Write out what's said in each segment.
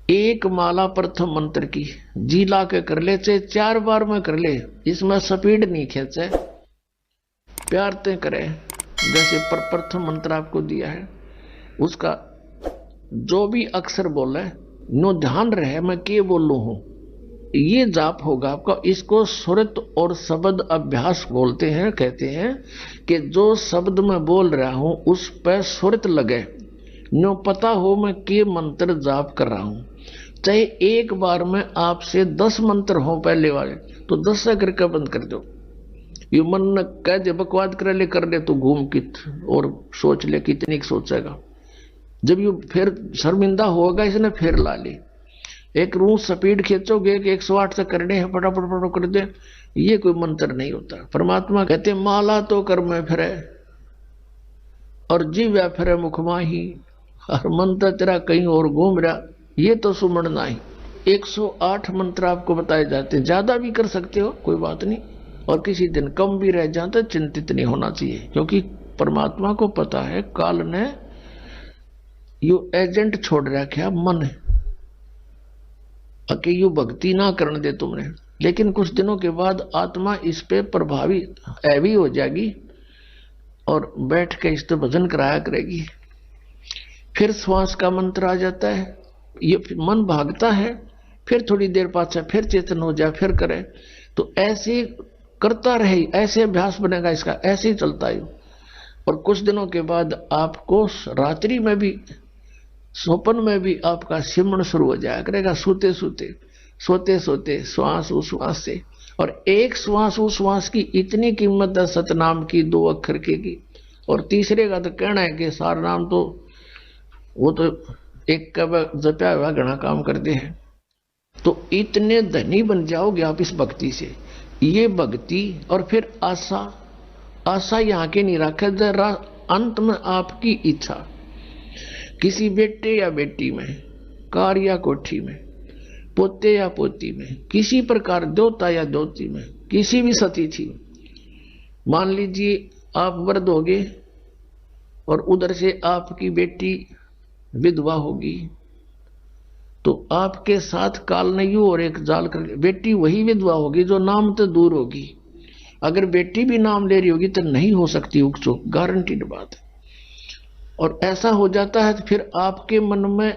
एक माला प्रथम मंत्र की जी ला के कर ले, चाहे 4 बार में कर ले, इसमें स्पीड नहीं खींचे, प्यार ते करे। जैसे प्रथम मंत्र आपको दिया है, उसका जो भी अक्षर बोले नो ध्यान रहे मैं के बोलू हूं, ये जाप होगा आपका। इसको सुरत और शब्द अभ्यास बोलते हैं। कहते हैं कि जो शब्द मैं बोल रहा हूं उस पर सुरत लगे, नो पता हो मैं के मंत्र जाप कर रहा हूं। चाहे एक बार में आपसे 10 मंत्र हो पहले वाले, तो 10 से करके बंद कर दो। ये मन न कह दे बकवाद कर ले तो घूम कित और सोच ले कितनी सोचेगा। जब ये फिर शर्मिंदा होगा इसने फिर ला ली। एक रूह स्पीड खींचोगे कि 108 से करने हैं, फटाफट फटाफट कर दे, ये कोई मंत्र नहीं होता। परमात्मा कहते माला तो कर में फिरे और जीव फिरे मुख माही, और मंत्र तेरा कहीं और घूम रहा, ये तो सुमरना ही। 108 मंत्र आपको बताए जाते हैं, ज्यादा भी कर सकते हो कोई बात नहीं, और किसी दिन कम भी रह जाता, चिंतित नहीं होना चाहिए, क्योंकि परमात्मा को पता है काल ने यू एजेंट छोड़ रखा मन है कि यू भक्ति ना करने दे तुमने। लेकिन कुछ दिनों के बाद आत्मा इस पे प्रभावित हैवी हो जाएगी और बैठ के इस पे भजन कराया करेगी। फिर श्वास का मंत्र आ जाता है, ये मन भागता है, फिर थोड़ी देर पाछा फिर चेतन हो जाए, फिर करे, तो ऐसे करता रहे, ऐसे अभ्यास बनेगा इसका, ऐसे ही चलता है। और कुछ दिनों के बाद आपको रात्रि में भी, स्वप्न में भी आपका सिमरण शुरू हो जाया करेगा, सोते सोते सोते सोते श्वास उश्वास से। और एक श्वास उश्वास की इतनी कीमत है सतनाम की, 2 अक्षर की। और तीसरे का तो कहना है कि सार नाम तो वो तो एक का जपया हुआ घना काम करते हैं। तो इतने धनी बन जाओगे आप इस भक्ति से। ये भक्ति और फिर आशा, आशा यहाँ के नहीं रखे, जरा अंत में आपकी इच्छा, किसी बेटे या बेटी में, कार या कोठी में, पोते या पोती में, किसी प्रकार देवता या देवती में, किसी भी सतिथि में। मान लीजिए आप वृद्ध होगे और उधर से आपकी बेटी विधवा होगी, तो आपके साथ काल ने यूं और एक जाल कर, बेटी वही विधवा होगी जो नाम तो दूर होगी। अगर बेटी भी नाम ले रही होगी तो नहीं हो सकती उपचुप, गारंटीड बात है। और ऐसा हो जाता है तो फिर आपके मन में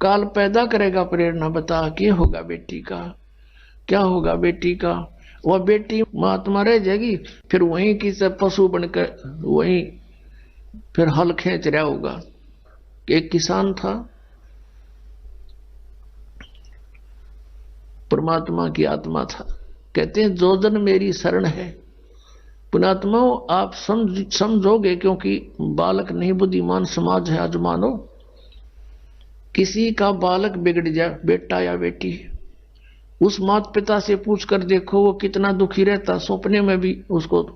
काल पैदा करेगा प्रेरणा, बता क्या होगा बेटी का, क्या होगा बेटी का। वह बेटी महात्मा रह जाएगी, फिर वहीं की सब पशु बनकर वहीं फिर हल खींच रहा होगा। एक किसान था, परमात्मा की आत्मा था, कहते हैं जो जन मेरी शरण है। पुणात्माओं आप समझोगे, क्योंकि बालक नहीं बुद्धिमान समाज है आज मानो। किसी का बालक बिगड़ जाए, बेटा या बेटी, उस माता पिता से पूछ कर देखो वो कितना दुखी रहता। सपने में भी उसको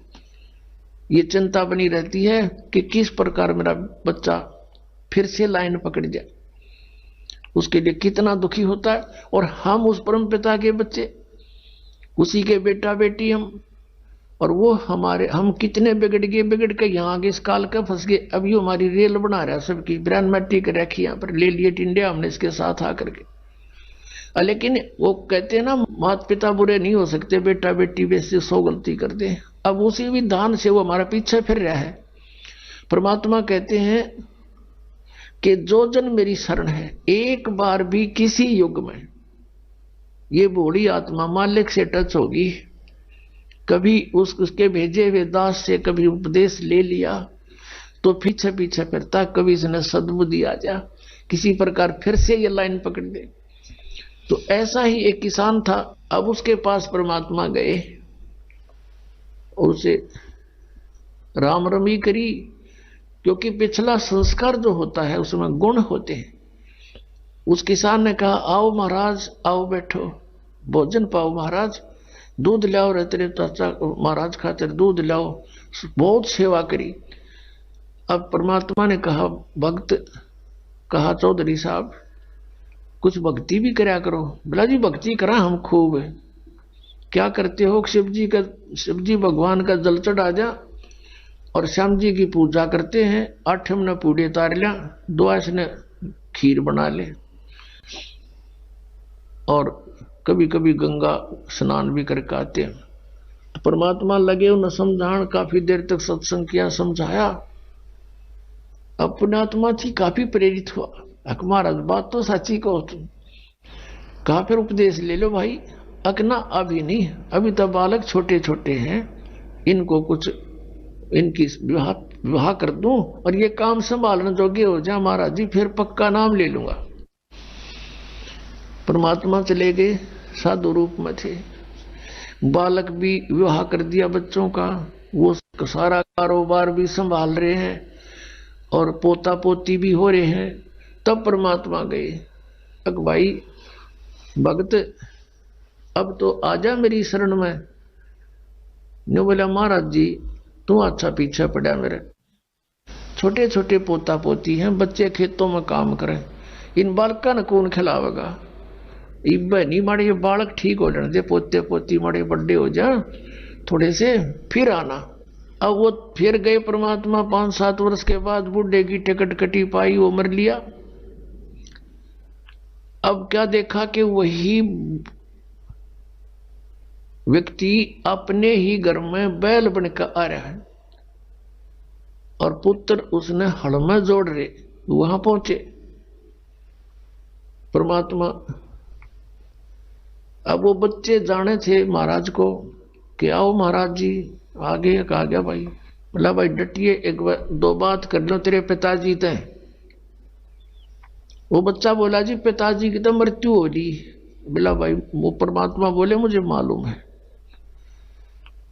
ये चिंता बनी रहती है कि किस प्रकार मेरा बच्चा फिर से लाइन पकड़ जाए, उसके लिए कितना दुखी होता है। और हम उस परम पिता के बच्चे, उसी के बेटा बेटी हम, और वो हमारे, हम कितने बिगड़ के यहाँ आगे इस काल का फंस गए। अब ये हमारी रेल बना रहा है सबकी, ब्रांड मैट्रिक रखी यहाँ पर, ले लिए इंडिया हमने इसके साथ आकर के। लेकिन वो कहते हैं ना माता पिता बुरे नहीं हो सकते, बेटा बेटी वैसे 100 गलती करते हैं। अब उसी विधान से वो हमारा पीछे फिर रहा है। परमात्मा कहते हैं कि जो जन मेरी शरण है, एक बार भी किसी युग में ये बूढ़ी आत्मा मालिक से टच होगी, कभी उसके भेजे हुए दास से कभी उपदेश ले लिया, तो पीछे पीछे फिरता, कभी इसने सद्बुद्धि आ जा, किसी प्रकार फिर से ये लाइन पकड़ दे। तो ऐसा ही एक किसान था, अब उसके पास परमात्मा गए और उसे राम रमी करी, क्योंकि पिछला संस्कार जो होता है उसमें गुण होते हैं। उस किसान ने कहा आओ महाराज, आओ बैठो, भोजन पाओ महाराज, दूध लाओ रे तेरे चाचा महाराज खातिर दूध लाओ। बहुत सेवा करी। अब परमात्मा ने कहा, भक्त कहा चौधरी साहब कुछ भक्ति भी कराया करो। बोला जी भक्ति करा हम खूब है। क्या करते हो? शिव जी भगवान का जल चढ़ा जा और श्याम जी की पूजा करते हैं। 8 हमने पूड़े तार लिया, 2 ने खीर बना ले, और कभी कभी गंगा स्नान भी करके आते हैं। तो परमात्मा लगे उन्हें समझान, काफी देर तक सत्संग किया, समझाया। अब पुण्यात्मा थी काफी प्रेरित हुआ, अक महाराज बात तो सच्ची कहो तुम, कहा फिर उपदेश ले लो भाई। अकना अभी नहीं, अभी तो बालक छोटे छोटे हैं, इनको कुछ इनकी विवाह कर दूं और ये काम संभालने जोगे हो जाए महाराज जी, फिर पक्का नाम ले लूंगा। परमात्मा चले गए, साधु रूप में थे। बालक भी विवाह कर दिया बच्चों का, वो सारा कारोबार भी संभाल रहे हैं और पोता पोती भी हो रहे हैं। तब परमात्मा गए, अक भाई भगत अब तो आजा मेरी शरण में। नो बोला महाराज जी तू अच्छा पीछे पड़ा, मेरे छोटे छोटे पोता पोती हैं, बच्चे खेतों में काम करें, इन बालका ने कौन खिलावेगा। नहीं माड़े ये बालक ठीक हो जाने दे, पोते पोती माड़े बड़े हो जा थोड़े से, फिर आना। अब वो फिर गए परमात्मा, 5-7 वर्ष के बाद बूढ़े की टिकट कटी पाई, वो मर लिया। अब क्या देखा कि वही व्यक्ति अपने ही घर में बैल बनकर आ रहा है और पुत्र उसने हड़ में जोड़ रहे। वहां पहुंचे परमात्मा। अब वो बच्चे जाने थे महाराज को कि आओ महाराज जी, आगे कहा गया भाई। बोला भाई डटिए, एक दो बात कर लो तेरे पिताजी ते। वो बच्चा बोला जी पिताजी की तो मृत्यु हो रही। बोला भाई, वो परमात्मा बोले मुझे मालूम है।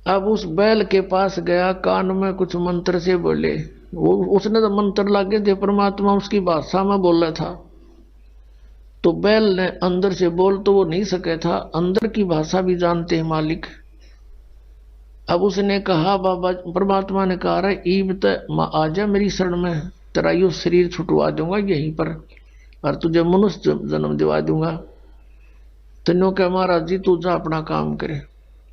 अब उस बैल के पास गया, कान में कुछ मंत्र से बोले, वो उसने तो मंत्र लागे थे, परमात्मा उसकी भाषा में बोल रहा था। तो बैल ने अंदर से बोल तो वो नहीं सके था, अंदर की भाषा भी जानते हैं मालिक। अब उसने कहा बाबा, परमात्मा ने कहा रहा ईब तो आजा मेरी शरण में, तेरा यू शरीर छुटवा दूंगा यहीं पर और तुझे मनुष्य जन्म दिवा दूंगा। तेनों कह महाराज जी तू जा अपना काम करे।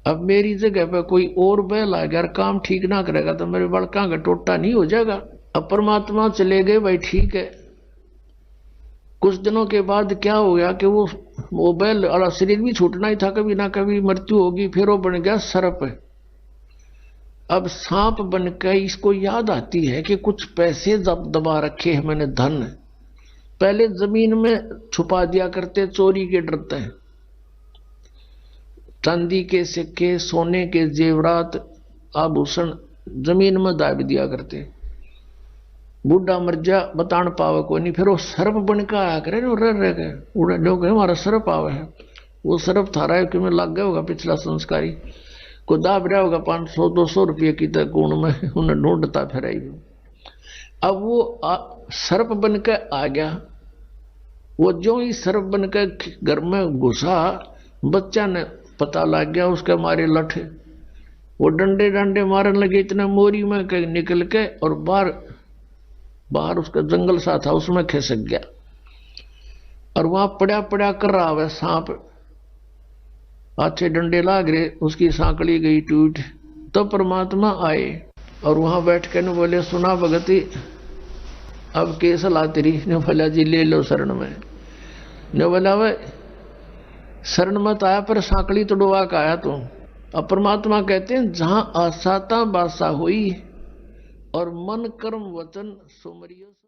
अब मेरी जगह पे कोई और बैल आ गया, काम ठीक ना करेगा तो मेरे बड़का का टोटा नहीं हो जाएगा। अब परमात्मा चले गए, भाई ठीक है। कुछ दिनों के बाद क्या हो गया कि वो बैल वाला शरीर भी छूटना ही था, कभी ना कभी मृत्यु होगी। फिर वो बन गया सर्प। अब सांप बनकर इसको याद आती है कि कुछ पैसे दबा रखे हैं मैंने, धन पहले जमीन में छुपा दिया करते, चोरी के डरते हैं। चांदी के सिक्के, सोने के जेवरात, आभूषण जमीन में दाब दिया करते। बूढ़ा मर जा बतान पावे को नहीं, फिर वो सर्प बनकर आया करे रह गए उड़ा लोग, हमारा सर्प आवे है। वो सर्प थारा है कि में लग गया होगा पिछला संस्कारी को, दाब रहा होगा 500-200 रुपये की तक गुण में, उन्हें ढूंढता फिर। अब वो सर्प बनकर आ गया। वो जो ही सर्प बनकर घर में घुसा, बच्चा ने पता लग गया, उसके मारे लठ वो डंडे डंडे मारने लगे, इतना मोरी में निकल के और बाहर उसका जंगल सा था उसमें खिसक गया और वहां पड़ा पड़ा कर रहा है सांप। अच्छे डंडे लाग रहे, उसकी सांकड़ी गई टूट। तो परमात्मा आए और वहां बैठ के न बोले सुना भगती अब के सलाह तेरी। ने बोला जी ले लो शरण में। ने बोला भाई शरण मत आया पर सांकड़ी तोड़वा का आया तू। अब परमात्मा कहते हैं जहां आसाता बासा हुई और मन कर्म वचन सुमरियो।